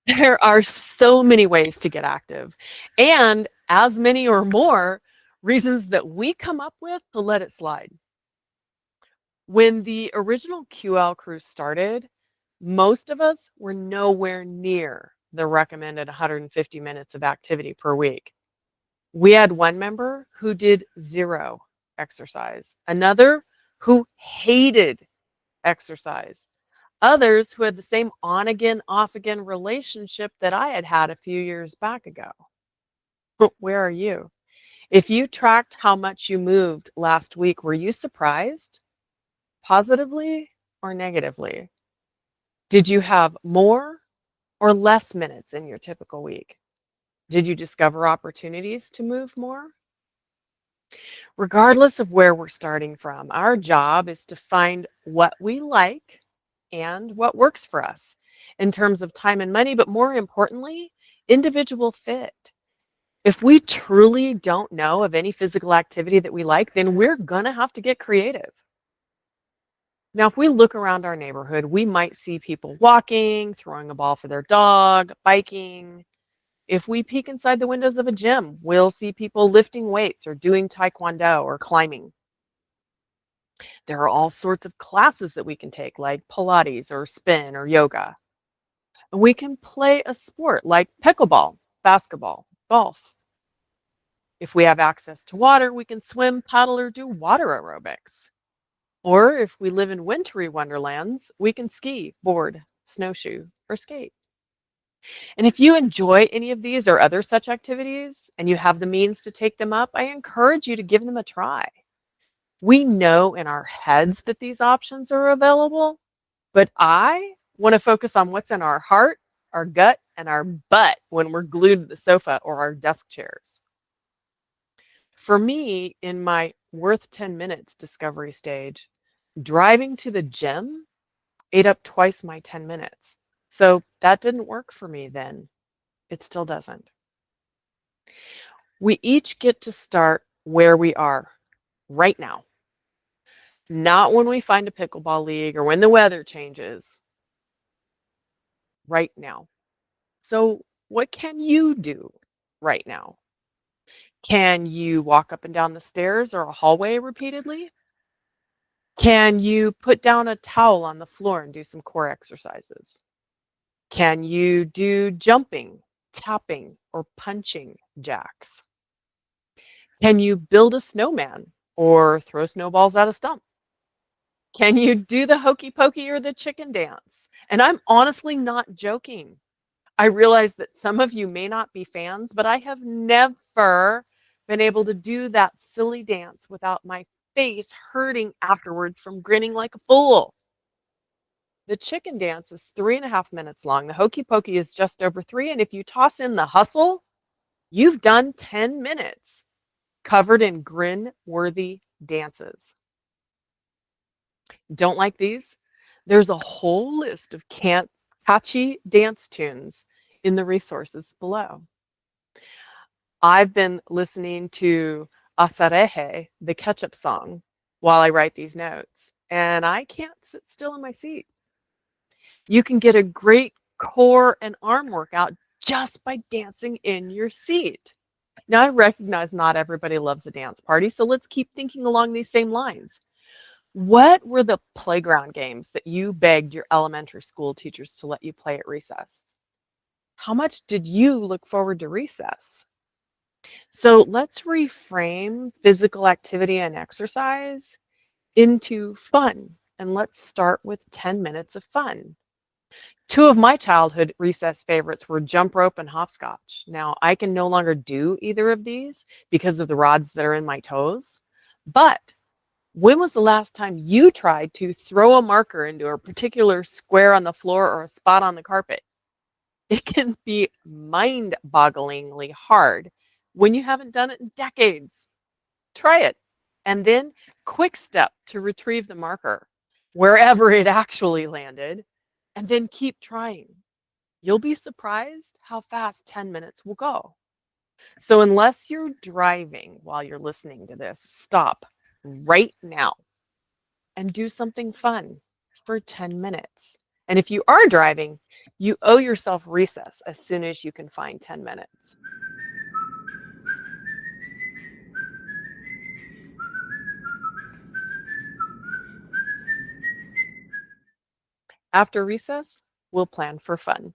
There are so many ways to get active, and as many or more reasons that we come up with to let it slide. When the original QL crew started, most of us were nowhere near the recommended 150 minutes of activity per week. We had one member who did zero exercise, another who hated exercise, others who had the same on again, off again relationship that I had had a few years back ago. Where are you? If you tracked how much you moved last week, were you surprised? Positively or negatively? Did you have more or less minutes in your typical week? Did you discover opportunities to move more? Regardless of where we're starting from, our job is to find what we like and what works for us in terms of time and money, but more importantly, individual fit. If we truly don't know of any physical activity that we like, then we're going to have to get creative. Now, if we look around our neighborhood, we might see people walking, throwing a ball for their dog, biking. If we peek inside the windows of a gym, we'll see people lifting weights or doing taekwondo or climbing. There are all sorts of classes that we can take, like Pilates or spin or yoga. And we can play a sport like pickleball, basketball, golf. If we have access to water, we can swim, paddle, or do water aerobics. Or if we live in wintry wonderlands, we can ski, board, snowshoe, or skate. And if you enjoy any of these or other such activities and you have the means to take them up, I encourage you to give them a try. We know in our heads that these options are available, but I want to focus on what's in our heart, our gut, and our butt when we're glued to the sofa or our desk chairs. For me, in my worth 10 minutes discovery stage, driving to the gym ate up twice my 10 minutes. So that didn't work for me then. It still doesn't. We each get to start where we are right now, not when we find a pickleball league or when the weather changes, right now. So, what can you do right now? Can you walk up and down the stairs or a hallway repeatedly? Can you put down a towel on the floor and do some core exercises? Can you do jumping, tapping, or punching jacks? Can you build a snowman or throw snowballs at a stump? Can you do the hokey pokey or the chicken dance? And I'm honestly not joking. I realize that some of you may not be fans, but I have never been able to do that silly dance without my face hurting afterwards from grinning like a fool. The chicken dance is 3.5 minutes long. The hokey pokey is just over 3. And if you toss in the hustle, you've done 10 minutes covered in grin-worthy dances. Don't like these? There's a whole list of catchy dance tunes in the resources below. I've been listening to Aserejé, the Ketchup song, while I write these notes, and I can't sit still in my seat. You can get a great core and arm workout just by dancing in your seat. Now, I recognize not everybody loves a dance party, so let's keep thinking along these same lines. What were the playground games that you begged your elementary school teachers to let you play at recess? How much did you look forward to recess? So let's reframe physical activity and exercise into fun. And let's start with 10 minutes of fun. Two of my childhood recess favorites were jump rope and hopscotch. Now, I can no longer do either of these because of the rods that are in my toes. But when was the last time you tried to throw a marker into a particular square on the floor or a spot on the carpet? It can be mind-bogglingly hard when you haven't done it in decades. Try it. And then quick step to retrieve the marker wherever it actually landed, and then keep trying. You'll be surprised how fast 10 minutes will go. So unless you're driving while you're listening to this, stop right now and do something fun for 10 minutes. And if you are driving, you owe yourself recess as soon as you can find 10 minutes. After recess, we'll plan for fun.